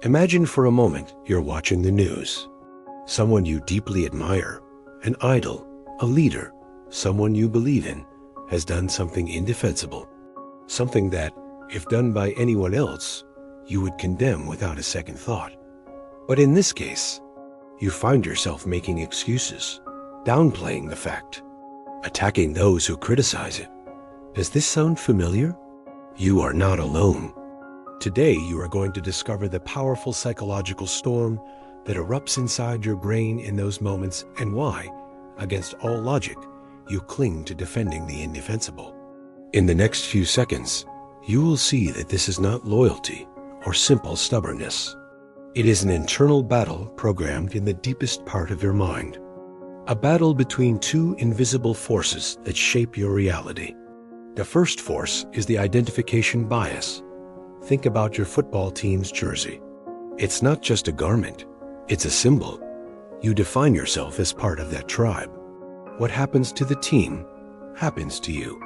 Imagine for a moment you're watching the news. Someone you deeply admire, an idol, a leader, someone you believe in, has done something indefensible. Something that, if done by anyone else, you would condemn without a second thought. But in this case, you find yourself making excuses, downplaying the fact, attacking those who criticize it. Does this sound familiar? You are not alone. Today, you are going to discover the powerful psychological storm that erupts inside your brain in those moments and why, against all logic, you cling to defending the indefensible. In the next few seconds, you will see that this is not loyalty or simple stubbornness. It is an internal battle programmed in the deepest part of your mind. A battle between two invisible forces that shape your reality. The first force is the identification bias. Think about your football team's jersey. It's not just a garment, it's a symbol. You define yourself as part of that tribe. What happens to the team happens to you.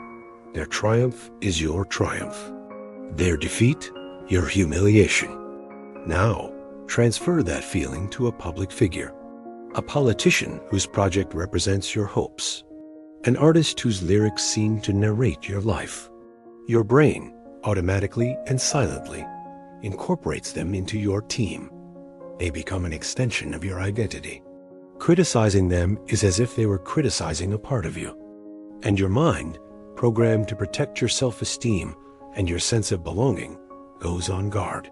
Their triumph is your triumph. Their defeat, your humiliation. Now, transfer that feeling to a public figure. A politician whose project represents your hopes. An artist whose lyrics seem to narrate your life. Your brain, automatically and silently, incorporates them into your team. They become an extension of your identity. Criticizing them is as if they were criticizing a part of you. And your mind, programmed to protect your self-esteem and your sense of belonging, goes on guard.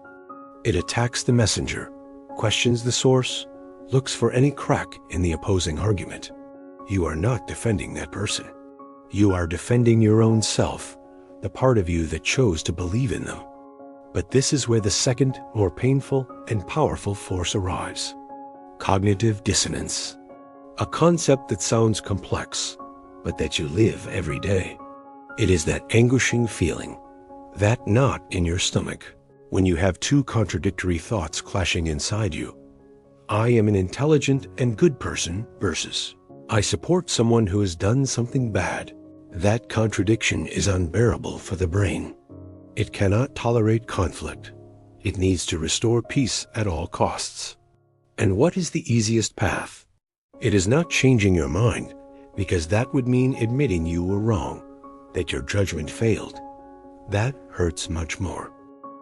It attacks the messenger, questions the source, looks for any crack in the opposing argument. You are not defending that person. You are defending your own self, the part of you that chose to believe in them. But this is where the second, more painful and powerful force arrives. Cognitive dissonance. A concept that sounds complex, but that you live every day. It is that anguishing feeling, that knot in your stomach, when you have two contradictory thoughts clashing inside you. I am an intelligent and good person versus I support someone who has done something bad. That contradiction is unbearable for the brain. It cannot tolerate conflict. It needs to restore peace at all costs. And what is the easiest path? It is not changing your mind, because that would mean admitting you were wrong, that your judgment failed. That hurts much more.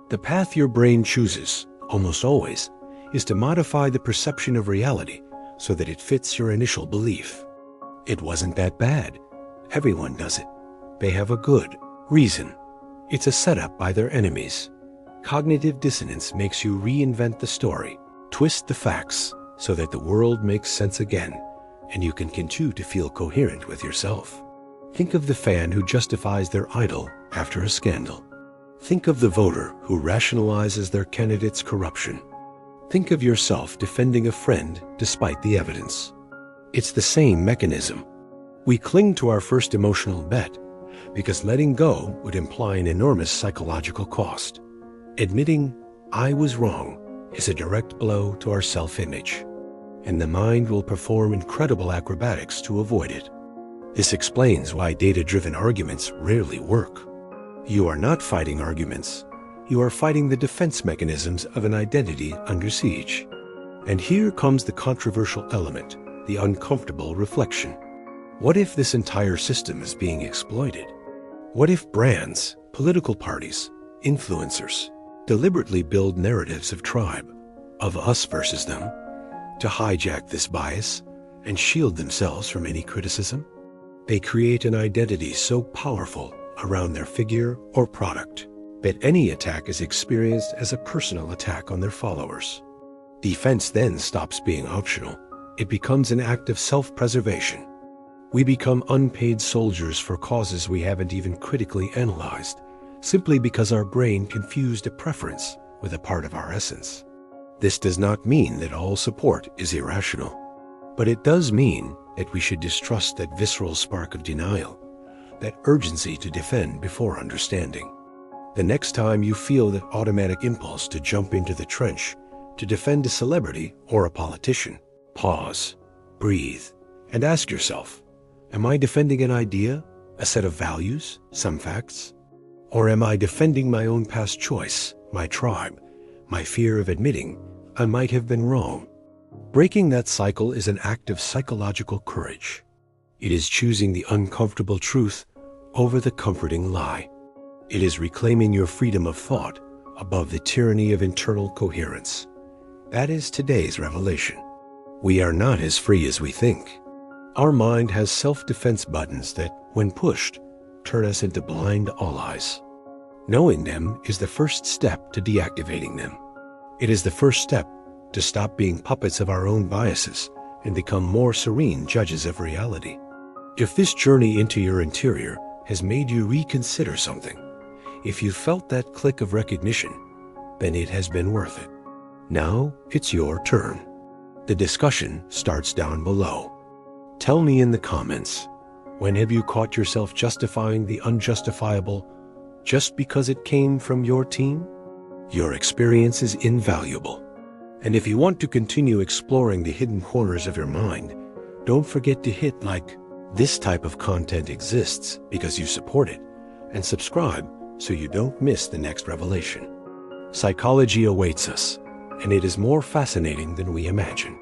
The path your brain chooses, almost always, is to modify the perception of reality so that it fits your initial belief. It wasn't that bad. Everyone does it. They have a good reason. It's a setup by their enemies. Cognitive dissonance makes you reinvent the story, twist the facts so that the world makes sense again, and you can continue to feel coherent with yourself. Think of the fan who justifies their idol after a scandal. Think of the voter who rationalizes their candidate's corruption. Think of yourself defending a friend despite the evidence. It's the same mechanism. We cling to our first emotional bet because letting go would imply an enormous psychological cost. Admitting I was wrong is a direct blow to our self-image, and the mind will perform incredible acrobatics to avoid it. This explains why data-driven arguments rarely work. You are not fighting arguments. You are fighting the defense mechanisms of an identity under siege. And here comes the controversial element, the uncomfortable reflection. What if this entire system is being exploited? What if brands, political parties, influencers deliberately build narratives of tribe, of us versus them, to hijack this bias and shield themselves from any criticism? They create an identity so powerful around their figure or product that any attack is experienced as a personal attack on their followers. Defense then stops being optional. It becomes an act of self-preservation. We become unpaid soldiers for causes we haven't even critically analyzed, simply because our brain confused a preference with a part of our essence. This does not mean that all support is irrational, but it does mean that we should distrust that visceral spark of denial, that urgency to defend before understanding. The next time you feel that automatic impulse to jump into the trench, to defend a celebrity or a politician, pause, breathe, and ask yourself, am I defending an idea, a set of values, some facts? Or am I defending my own past choice, my tribe, my fear of admitting I might have been wrong. Breaking that cycle is an act of psychological courage. It is choosing the uncomfortable truth over the comforting lie. It is reclaiming your freedom of thought above the tyranny of internal coherence. That is today's revelation. We are not as free as we think. Our mind has self-defense buttons that, when pushed, turn us into blind allies. Knowing them is the first step to deactivating them. It is the first step to stop being puppets of our own biases and become more serene judges of reality. If this journey into your interior has made you reconsider something, if you felt that click of recognition, then it has been worth it. Now it's your turn. The discussion starts down below. Tell me in the comments, when have you caught yourself justifying the unjustifiable just because it came from your team? Your experience is invaluable. And if you want to continue exploring the hidden corners of your mind, don't forget to hit like. This type of content exists because you support it, and subscribe so you don't miss the next revelation. Psychology awaits us, and it is more fascinating than we imagine.